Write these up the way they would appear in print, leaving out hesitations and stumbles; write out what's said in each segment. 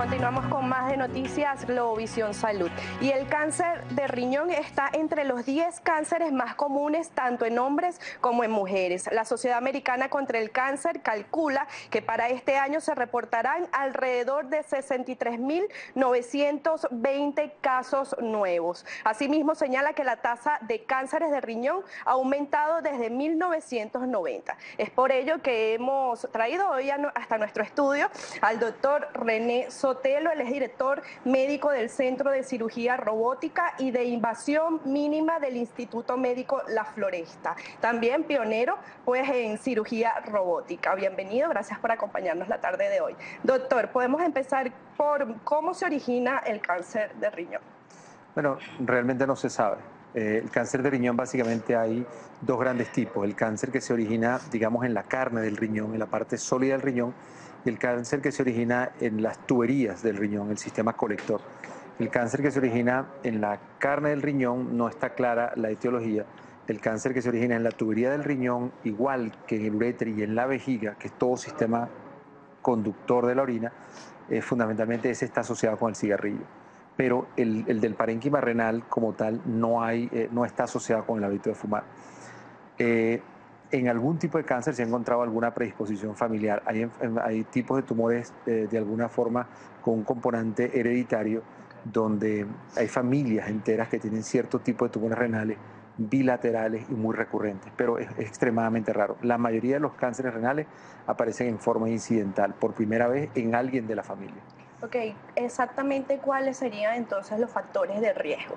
Continuamos con más de Noticias Globovisión Salud. Y el cáncer de riñón está entre los 10 cánceres más comunes tanto en hombres como en mujeres. La Sociedad Americana contra el Cáncer calcula que para este año se reportarán alrededor de 63.920 casos nuevos. Asimismo, señala que la tasa de cánceres de riñón ha aumentado desde 1990. Es por ello que hemos traído hoy hasta nuestro estudio al doctor René Sotelo. Él es director médico del Centro de Cirugía Robótica y de Invasión Mínima del Instituto Médico La Floresta. También pionero pues en cirugía robótica. Bienvenido, gracias por acompañarnos la tarde de hoy. Doctor, podemos empezar por cómo se origina el cáncer de riñón. Bueno, realmente no se sabe. El cáncer de riñón básicamente hay dos grandes tipos. El cáncer que se origina, digamos, en la carne del riñón, en la parte sólida del riñón, y el cáncer que se origina en las tuberías del riñón, el sistema colector. El cáncer que se origina en la carne del riñón no está clara la etiología. El cáncer que se origina en la tubería del riñón, igual que en el uréter y en la vejiga, que es todo sistema conductor de la orina, fundamentalmente ese está asociado con el cigarrillo. Pero el del parénquima renal como tal no está asociado con el hábito de fumar. En algún tipo de cáncer se ha encontrado alguna predisposición familiar. Hay tipos de tumores de alguna forma con un componente hereditario donde hay familias enteras que tienen cierto tipo de tumores renales bilaterales y muy recurrentes, pero es extremadamente raro. La mayoría de los cánceres renales aparecen en forma incidental, por primera vez en alguien de la familia. Ok, exactamente cuáles serían entonces los factores de riesgo.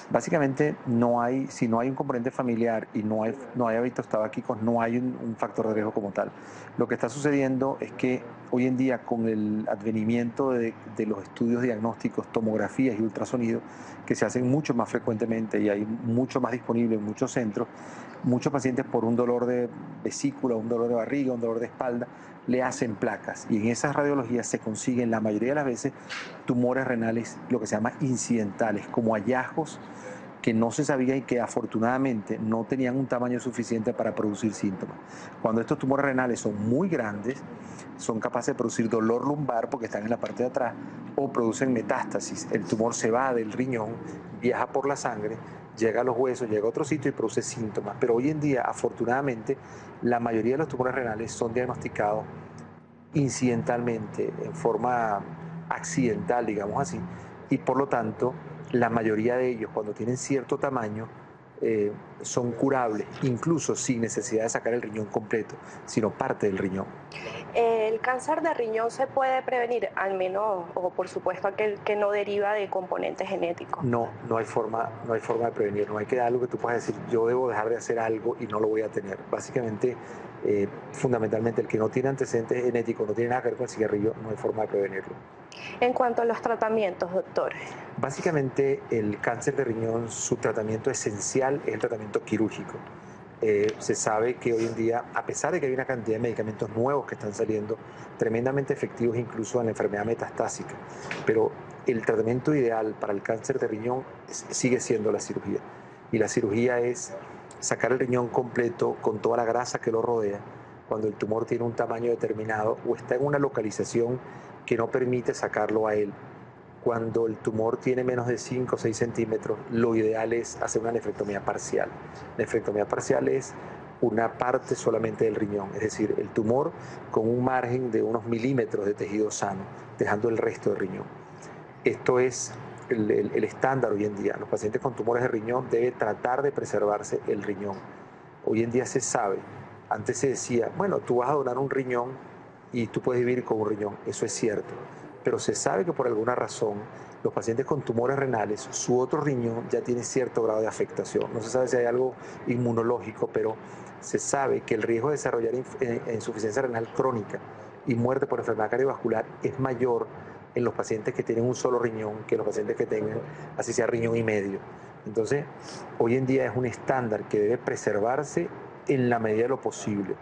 Básicamente si no hay un componente familiar y no hay hábitos tabáquicos, no hay un factor de riesgo como tal. Lo que está sucediendo es que hoy en día con el advenimiento de los estudios diagnósticos, tomografías y ultrasonido, que se hacen mucho más frecuentemente y hay mucho más disponible en muchos centros, muchos pacientes por un dolor de vesícula, un dolor de barriga, un dolor de espalda, le hacen placas y en esas radiologías se consiguen la mayoría de las veces tumores renales, lo que se llama incidentales, como hallazgos que no se sabía y que afortunadamente no tenían un tamaño suficiente para producir síntomas. Cuando estos tumores renales son muy grandes, son capaces de producir dolor lumbar porque están en la parte de atrás o producen metástasis. El tumor se va del riñón, viaja por la sangre, llega a los huesos, llega a otro sitio y produce síntomas. Pero hoy en día, afortunadamente, la mayoría de los tumores renales son diagnosticados incidentalmente, en forma accidental, digamos así, y por lo tanto, la mayoría de ellos, cuando tienen cierto tamaño, son curables, incluso sin necesidad de sacar el riñón completo, sino parte del riñón. ¿El cáncer de riñón se puede prevenir, al menos, o por supuesto aquel que no deriva de componentes genéticos? No hay forma de prevenir, no hay que dar algo que tú puedas decir, yo debo dejar de hacer algo y no lo voy a tener. Básicamente, fundamentalmente, el que no tiene antecedentes genéticos, no tiene nada que ver con el cigarrillo, no hay forma de prevenirlo. En cuanto a los tratamientos, doctor. Básicamente, el cáncer de riñón, su tratamiento esencial es el tratamiento quirúrgico. Se sabe que hoy en día, a pesar de que hay una cantidad de medicamentos nuevos que están saliendo, tremendamente efectivos incluso en la enfermedad metastásica, pero el tratamiento ideal para el cáncer de riñón sigue siendo la cirugía. Y la cirugía es sacar el riñón completo con toda la grasa que lo rodea, cuando el tumor tiene un tamaño determinado o está en una localización que no permite sacarlo a él. Cuando el tumor tiene menos de 5 o 6 centímetros, lo ideal es hacer una nefrectomía parcial. La nefrectomía parcial es una parte solamente del riñón, es decir, el tumor con un margen de unos milímetros de tejido sano, dejando el resto del riñón. Esto es el estándar hoy en día. Los pacientes con tumores de riñón deben tratar de preservarse el riñón. Hoy en día se sabe, antes se decía, bueno, tú vas a donar un riñón y tú puedes vivir con un riñón, eso es cierto. Pero se sabe que por alguna razón los pacientes con tumores renales, su otro riñón ya tiene cierto grado de afectación. No se sabe si hay algo inmunológico, pero se sabe que el riesgo de desarrollar insuficiencia renal crónica y muerte por enfermedad cardiovascular es mayor en los pacientes que tienen un solo riñón que en los pacientes que tengan, así sea, riñón y medio. Entonces, hoy en día es un estándar que debe preservarse en la medida de lo posible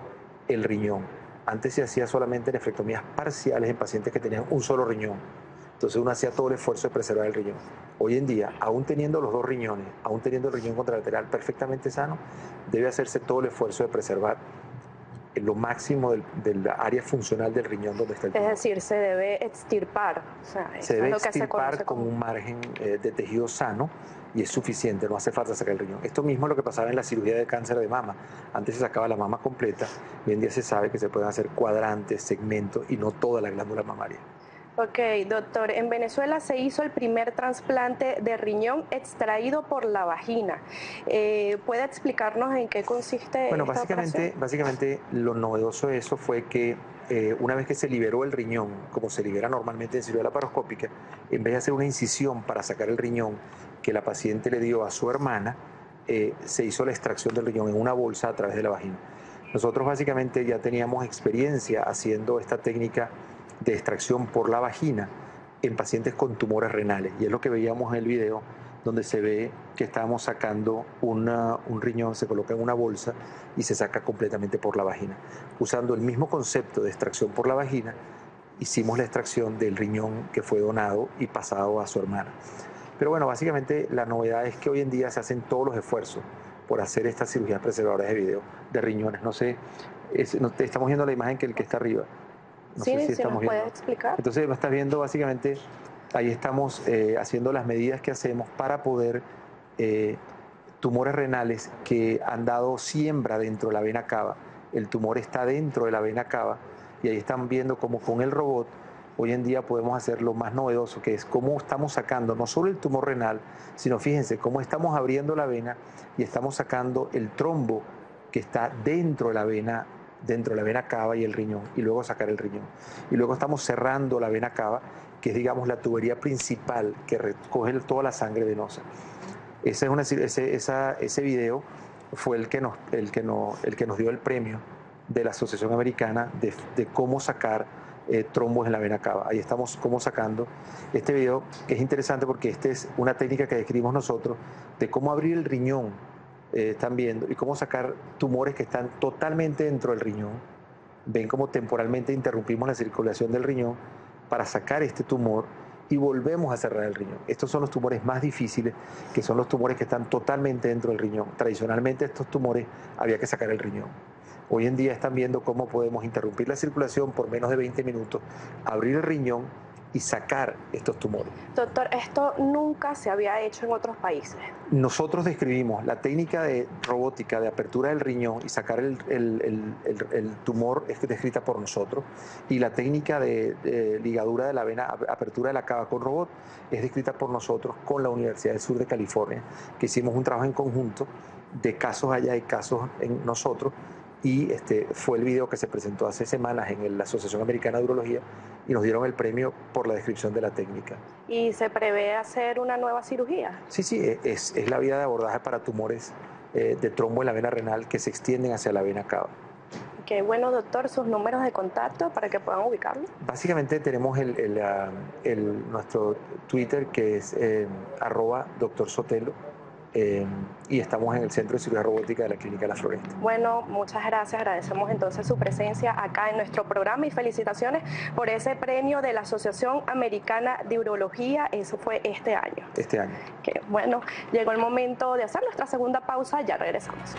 el riñón. Antes se hacía solamente nefrectomías parciales en pacientes que tenían un solo riñón. Entonces uno hacía todo el esfuerzo de preservar el riñón. Hoy en día, aún teniendo los dos riñones, aún teniendo el riñón contralateral perfectamente sano, debe hacerse todo el esfuerzo de preservar lo máximo del área funcional del riñón donde está el tumor. Es decir, se debe extirpar. O sea, se debe es lo que se extirpar conoce con como... un margen de tejido sano y es suficiente, no hace falta sacar el riñón. Esto mismo es lo que pasaba en la cirugía de cáncer de mama. Antes se sacaba la mama completa, hoy en día se sabe que se pueden hacer cuadrantes, segmentos y no toda la glándula mamaria. Ok, doctor, en Venezuela se hizo el primer trasplante de riñón extraído por la vagina. ¿Puede explicarnos en qué consiste Bueno, esta operación? básicamente lo novedoso de eso fue que una vez que se liberó el riñón, como se libera normalmente en cirugía laparoscópica, en vez de hacer una incisión para sacar el riñón que la paciente le dio a su hermana, se hizo la extracción del riñón en una bolsa a través de la vagina. Nosotros básicamente ya teníamos experiencia haciendo esta técnica de extracción por la vagina en pacientes con tumores renales, y es lo que veíamos en el video, donde se ve que estábamos sacando un riñón, se coloca en una bolsa y se saca completamente por la vagina. Usando el mismo concepto de extracción por la vagina, hicimos la extracción del riñón que fue donado y pasado a su hermana. Pero bueno, básicamente la novedad es que hoy en día se hacen todos los esfuerzos por hacer estas cirugías preservadoras de video de riñones. No sé, estamos viendo la imagen que el que está arriba. No Sí, sé si si estamos nos viendo. puede explicar. Entonces, me estás viendo básicamente, ahí estamos haciendo las medidas que hacemos para poder tumores renales que han dado siembra dentro de la vena cava. El tumor está dentro de la vena cava y ahí están viendo cómo con el robot hoy en día podemos hacer lo más novedoso, que es cómo estamos sacando no solo el tumor renal, sino fíjense cómo estamos abriendo la vena y estamos sacando el trombo que está dentro de la vena cava y el riñón, y luego sacar el riñón. Y luego estamos cerrando la vena cava, que es, digamos, la tubería principal que recoge toda la sangre venosa. Ese video fue el que nos dio el premio de la Asociación Americana de cómo sacar trombos en la vena cava. Ahí estamos cómo sacando. Este video es interesante porque esta es una técnica que describimos nosotros de cómo abrir el riñón, están viendo, y cómo sacar tumores que están totalmente dentro del riñón. Ven cómo temporalmente interrumpimos la circulación del riñón para sacar este tumor y volvemos a cerrar el riñón. Estos son los tumores más difíciles, que son los tumores que están totalmente dentro del riñón. Tradicionalmente estos tumores había que sacar el riñón. Hoy en día están viendo cómo podemos interrumpir la circulación por menos de 20 minutos, abrir el riñón y sacar estos tumores. Doctor, esto nunca se había hecho en otros países. Nosotros describimos la técnica de robótica de apertura del riñón y sacar el tumor, es descrita por nosotros, y la técnica de ligadura de la vena, apertura de la cava con robot, es descrita por nosotros con la Universidad del Sur de California, que hicimos un trabajo en conjunto de casos allá y casos en nosotros, y fue el video que se presentó hace semanas en la Asociación Americana de Urología y nos dieron el premio por la descripción de la técnica. ¿Y se prevé hacer una nueva cirugía? Sí, es la vía de abordaje para tumores de trombo en la vena renal que se extienden hacia la vena cava. Qué bueno, doctor, sus números de contacto para que puedan ubicarlo. Básicamente tenemos nuestro Twitter, que es @doctorsotelo. Y estamos en el Centro de Cirugía Robótica de la Clínica La Floresta. Bueno, muchas gracias. Agradecemos entonces su presencia acá en nuestro programa y felicitaciones por ese premio de la Asociación Americana de Urología. Eso fue este año. Este año. Que bueno, llegó el momento de hacer nuestra segunda pausa. Ya regresamos.